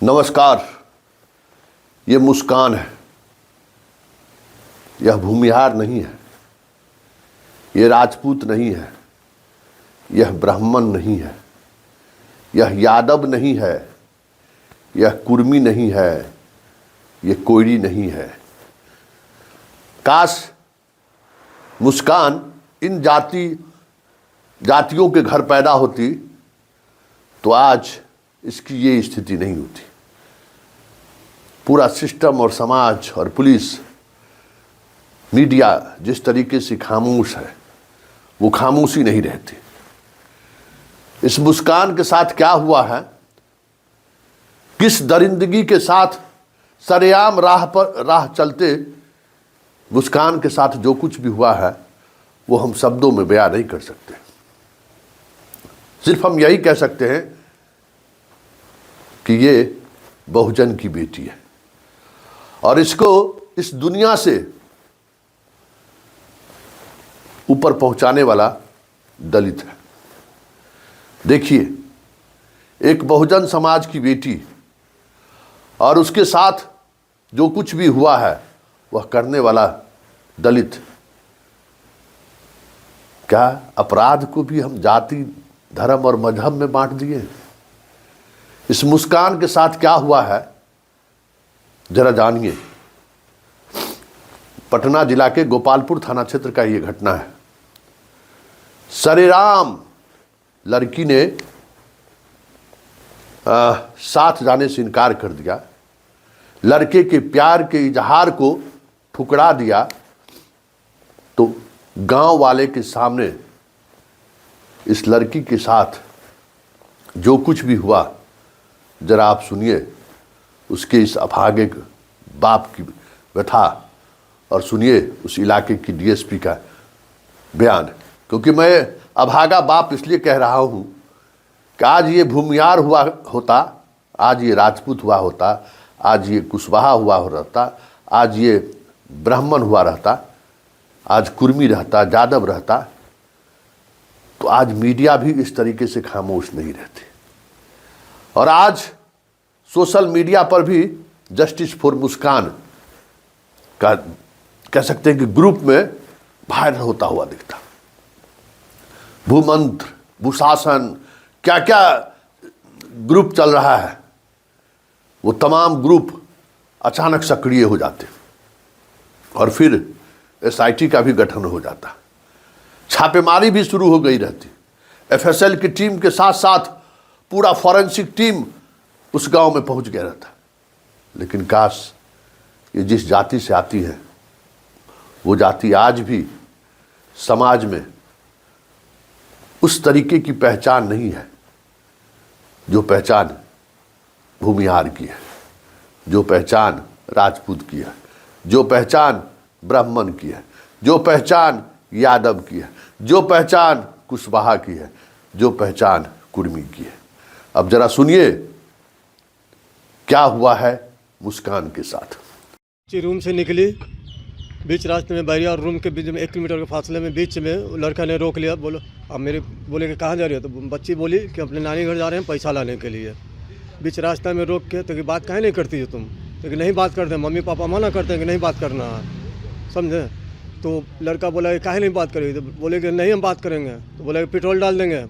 नमस्कार। ये मुस्कान है, यह भूमिहार नहीं है, यह राजपूत नहीं है, यह ब्राह्मण नहीं है, यह यादव नहीं है, यह कुर्मी नहीं है, यह कोयरी नहीं है। काश मुस्कान इन जातियों के घर पैदा होती तो आज इसकी ये स्थिति नहीं होती। पूरा सिस्टम और समाज और पुलिस, मीडिया जिस तरीके से खामोश है वो खामोशी नहीं रहती। इस मुस्कान के साथ क्या हुआ है, किस दरिंदगी के साथ सरेआम राह चलते मुस्कान के साथ जो कुछ भी हुआ है वो हम शब्दों में बयां नहीं कर सकते। सिर्फ हम यही कह सकते हैं कि ये बहुजन की बेटी है और इसको इस दुनिया से ऊपर पहुंचाने वाला दलित है। देखिए, एक बहुजन समाज की बेटी और उसके साथ जो कुछ भी हुआ है वह करने वाला दलित। क्या अपराध को भी हम जाति, धर्म और मजहब में बांट दिए? इस मुस्कान के साथ क्या हुआ है जरा जानिए। पटना जिला के गोपालपुर थाना क्षेत्र का यह घटना है। सरेराम लड़की ने साथ जाने से इनकार कर दिया, लड़के के प्यार के इजहार को ठुकरा दिया, तो गांव वाले के सामने इस लड़की के साथ जो कुछ भी हुआ जरा आप सुनिए। उसके इस अभागे बाप की व्यथा और सुनिए उस इलाके की डीएसपी का बयान। क्योंकि मैं अभागा बाप इसलिए कह रहा हूँ कि आज ये भूमिहार हुआ होता, आज ये राजपूत हुआ होता, आज ये कुशवाहा हुआ रहता, आज ये ब्राह्मण हुआ रहता, आज कुर्मी रहता, यादव रहता, तो आज मीडिया भी इस तरीके से खामोश नहीं रहती। और आज सोशल मीडिया पर भी जस्टिस फॉर मुस्कान का कह सकते हैं कि ग्रुप में वायरल होता हुआ दिखता। भूमंत्र, भूशासन, क्या क्या ग्रुप चल रहा है, वो तमाम ग्रुप अचानक सक्रिय हो जाते और फिर एसआईटी का भी गठन हो जाता। छापेमारी भी शुरू हो गई रहती। एफएसएल की टीम के साथ साथ पूरा फॉरेंसिक टीम उस गांव में पहुंच गया रहता। लेकिन काश ये जिस जाति से आती है वो जाति आज भी समाज में उस तरीके की पहचान नहीं है जो पहचान भूमिहार की है, जो पहचान राजपूत की है, जो पहचान ब्राह्मण की है, जो पहचान यादव की है, जो पहचान कुशवाहा की है, जो पहचान कुर्मी की है। अब जरा सुनिए क्या हुआ है मुस्कान के साथ। रूम से निकली, बीच रास्ते में बैरिया और रूम के बीच में 1 किलोमीटर के फासले में बीच में लड़का ने रोक लिया। बोलो अब मेरे बोले कि कहाँ जा रही हो? तो बच्ची बोली कि अपने नानी घर जा रहे हैं पैसा लाने के लिए। बीच रास्ता में रोक के तो कि बात काहे नहीं करती हो तुम? तो कि नहीं बात करते, मम्मी पापा मना करते हैं कि नहीं बात करना है, समझे? तो लड़का बोला कि काहे नहीं बात करेगी? तो बोले कि नहीं हम बात करेंगे। तो बोले कि पेट्रोल डाल देंगे,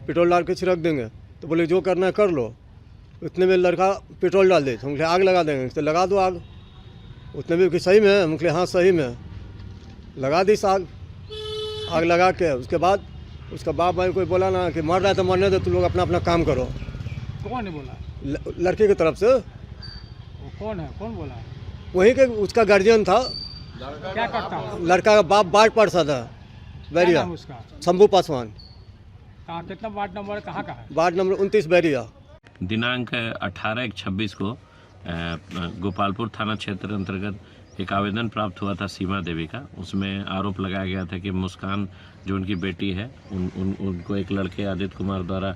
पेट्रोल डाल के छिड़क देंगे। तो बोले जो करना है कर लो। उतने में लड़का पेट्रोल डाल दे, तो हम आग लगा देंगे। तो लगा दो आग। उतने में कि सही में? हम हाँ सही में। लगा दी आग लगा के उसके बाद उसका बाप भाई कोई बोला ना कि मर रहा है तो मरने दो, तुम लोग अपना अपना काम करो। कौन ने बोला? लड़के की तरफ से। वो कौन है? कौन बोला? वहीं के उसका गार्जियन था। क्या करता है? लड़का का बाप वार्ड पार्षद है बैरिया, उसका शंभू पासवान। कहाँ, कितना वार्ड नंबर कहाँ का है? Ward number 29 Bairiya. दिनांक 18/1/26 को गोपालपुर थाना क्षेत्र अंतर्गत एक आवेदन प्राप्त हुआ था सीमा देवी का। उसमें आरोप लगाया गया था कि मुस्कान जो उनकी बेटी है उनको एक लड़के आदित्य कुमार द्वारा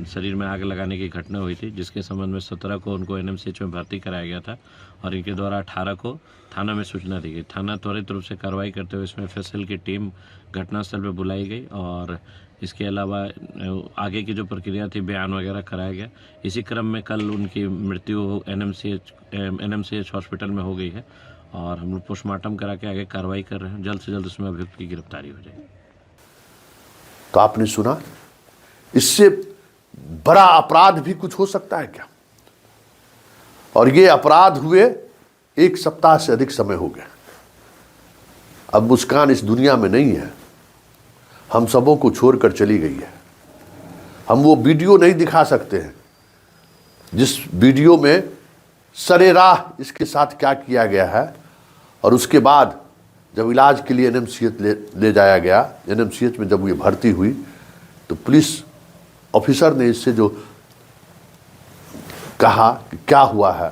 शरीर में आग लगाने की घटना हुई थी, जिसके संबंध में 17 को उनको एनएमसीएच में भर्ती कराया गया था और इनके द्वारा 18 को थाना में सूचना दी गई। थाना त्वरित रूप से कार्रवाई करते हुए इसमें एफएसएल की टीम घटनास्थल पर बुलाई गई और इसके अलावा आगे की जो प्रक्रिया थी बयान वगैरह कराया गया। इसी क्रम में कल उनकी मृत्यु एनएमसीएच हॉस्पिटल में हो गई है और हम लोग पोस्टमार्टम करा के आगे कार्रवाई कर रहे हैं। जल्द से जल्द उसमें अभियुक्त की गिरफ्तारी हो जाएगी। तो आपने सुना, इससे बड़ा अपराध भी कुछ हो सकता है क्या? और ये अपराध हुए 1 सप्ताह से अधिक समय हो गया। अब मुस्कान इस दुनिया में नहीं है, हम सबों को छोड़कर चली गई है। हम वो वीडियो नहीं दिखा सकते हैं जिस वीडियो में सरेराह इसके साथ क्या किया गया है। और उसके बाद जब इलाज के लिए एनएमसीएच ले जाया गया, एनएमसीएच में जब ये भर्ती हुई तो पुलिस ऑफिसर ने इससे जो कहा कि क्या हुआ है,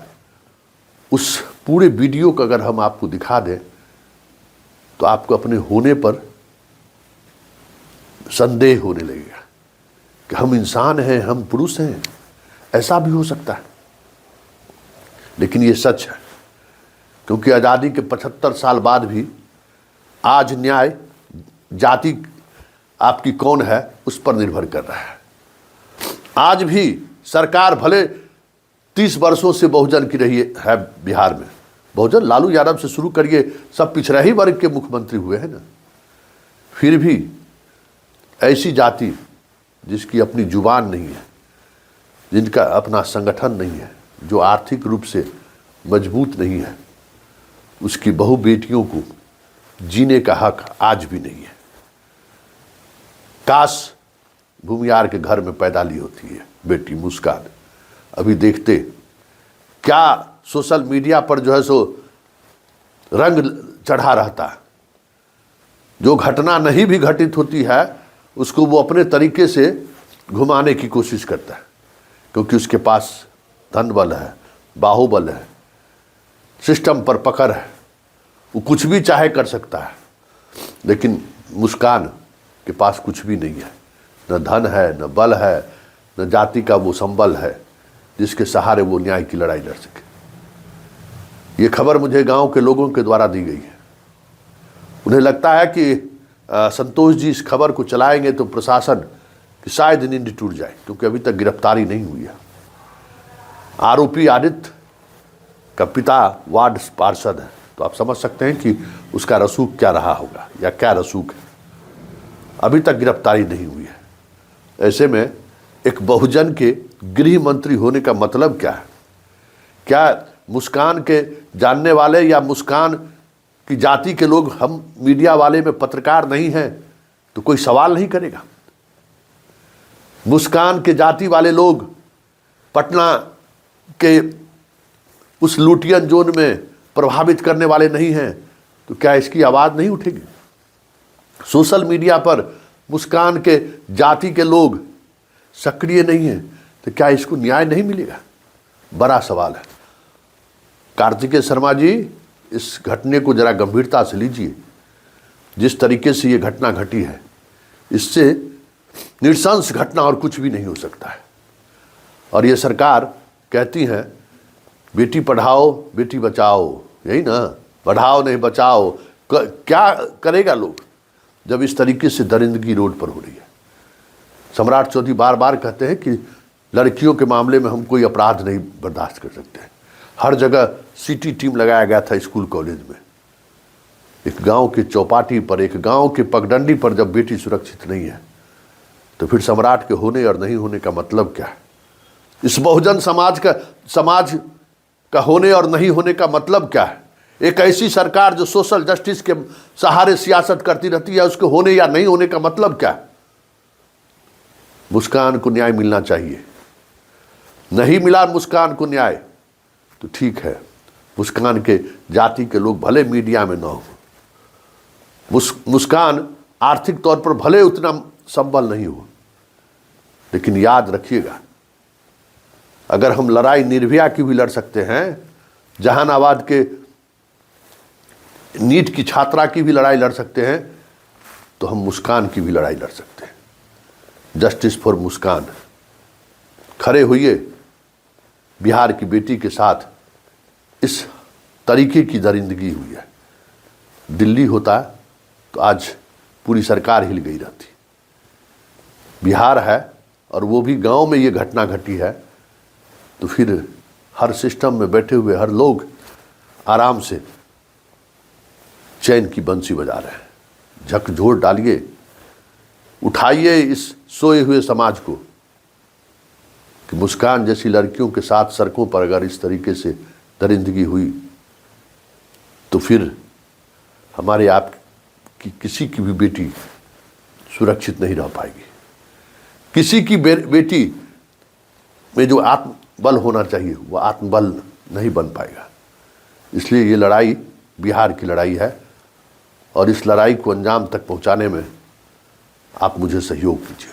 उस पूरे वीडियो को अगर हम आपको दिखा दें तो आपको अपने होने पर संदेह होने लगेगा कि हम इंसान हैं, हम पुरुष हैं। ऐसा भी हो सकता है, लेकिन ये सच है, क्योंकि आज़ादी के 75 साल बाद भी आज न्याय जाति आपकी कौन है उस पर निर्भर कर रहा है। आज भी सरकार भले 30 वर्षों से बहुजन की रही है बिहार में। बहुजन लालू यादव से शुरू करिए, सब पिछड़ा ही वर्ग के मुख्यमंत्री हुए हैं ना। फिर भी ऐसी जाति जिसकी अपनी जुबान नहीं है, जिनका अपना संगठन नहीं है, जो आर्थिक रूप से मजबूत नहीं है, उसकी बहु बेटियों को जीने का हक आज भी नहीं है। काश भूमियार के घर में पैदा ली होती है बेटी मुस्कान। अभी देखते क्या सोशल मीडिया पर जो है सो रंग चढ़ा रहता है। जो घटना नहीं भी घटित होती है उसको वो अपने तरीके से घुमाने की कोशिश करता है, क्योंकि उसके पास धन बल है, बाहुबल है, सिस्टम पर पकड़ है, वो कुछ भी चाहे कर सकता है। लेकिन मुस्कान के पास कुछ भी नहीं है, न धन है, न बल है, न जाति का वो संबल है जिसके सहारे वो न्याय की लड़ाई लड़ सके। ये खबर मुझे गांव के लोगों के द्वारा दी गई है। उन्हें लगता है कि संतोष जी इस खबर को चलाएंगे तो प्रशासन की शायद नींद टूट जाए, क्योंकि अभी तक गिरफ्तारी नहीं हुई है। आरोपी आदित्य का पिता वार्ड पार्षद है, तो आप समझ सकते हैं कि उसका रसूख क्या रहा होगा या क्या रसूख है। अभी तक गिरफ्तारी नहीं हुई है। ऐसे में एक बहुजन के गृह मंत्री होने का मतलब क्या है? क्या मुस्कान के जानने वाले या मुस्कान की जाति के लोग हम मीडिया वाले में पत्रकार नहीं हैं तो कोई सवाल नहीं करेगा? मुस्कान के जाति वाले लोग पटना के उस लुटियन जोन में प्रभावित करने वाले नहीं हैं तो क्या इसकी आवाज़ नहीं उठेगी? सोशल मीडिया पर मुस्कान के जाति के लोग सक्रिय नहीं हैं तो क्या इसको न्याय नहीं मिलेगा? बड़ा सवाल है। कार्तिकेय शर्मा जी, इस घटने को जरा गंभीरता से लीजिए। जिस तरीके से ये घटना घटी है, इससे नृशंस घटना और कुछ भी नहीं हो सकता है। और ये सरकार कहती है बेटी पढ़ाओ बेटी बचाओ, यही ना, बढ़ाओ नहीं बचाओ। क्या करेगा लोग जब इस तरीके से दरिंदगी रोड पर हो रही है? सम्राट चौधरी बार बार कहते हैं कि लड़कियों के मामले में हम कोई अपराध नहीं बर्दाश्त कर सकते। हर जगह सीटी टीम लगाया गया था स्कूल कॉलेज में। एक गांव के चौपाटी पर, एक गांव के पगडंडी पर जब बेटी सुरक्षित नहीं है तो फिर सम्राट के होने और नहीं होने का मतलब क्या है? इस बहुजन समाज का होने और नहीं होने का मतलब क्या है? एक ऐसी सरकार जो सोशल जस्टिस के सहारे सियासत करती रहती है, उसके होने या नहीं होने का मतलब क्या है? मुस्कान को न्याय मिलना चाहिए। नहीं मिला मुस्कान को न्याय तो ठीक है, मुस्कान के जाति के लोग भले मीडिया में न हो, मुस्कान आर्थिक तौर पर भले उतना संबल नहीं हो, लेकिन याद रखिएगा, अगर हम लड़ाई निर्भया की भी लड़ सकते हैं, जहानाबाद के नीट की छात्रा की भी लड़ाई लड़ सकते हैं, तो हम मुस्कान की भी लड़ाई लड़ सकते हैं। जस्टिस फॉर मुस्कान, खड़े होइए। बिहार की बेटी के साथ इस तरीके की दरिंदगी हुई है। दिल्ली होता तो आज पूरी सरकार हिल गई रहती। बिहार है और वो भी गांव में ये घटना घटी है, तो फिर हर सिस्टम में बैठे हुए हर लोग आराम से चैन की बंसी बजा रहे हैं। झकझोर डालिए, उठाइए इस सोए हुए समाज को कि मुस्कान जैसी लड़कियों के साथ सड़कों पर अगर इस तरीके से दरिंदगी हुई तो फिर हमारे आप की किसी की भी बेटी सुरक्षित नहीं रह पाएगी। किसी की बेटी में जो आत्मबल होना चाहिए वो आत्मबल नहीं बन पाएगा। इसलिए ये लड़ाई बिहार की लड़ाई है और इस लड़ाई को अंजाम तक पहुंचाने में आप मुझे सहयोग कीजिए।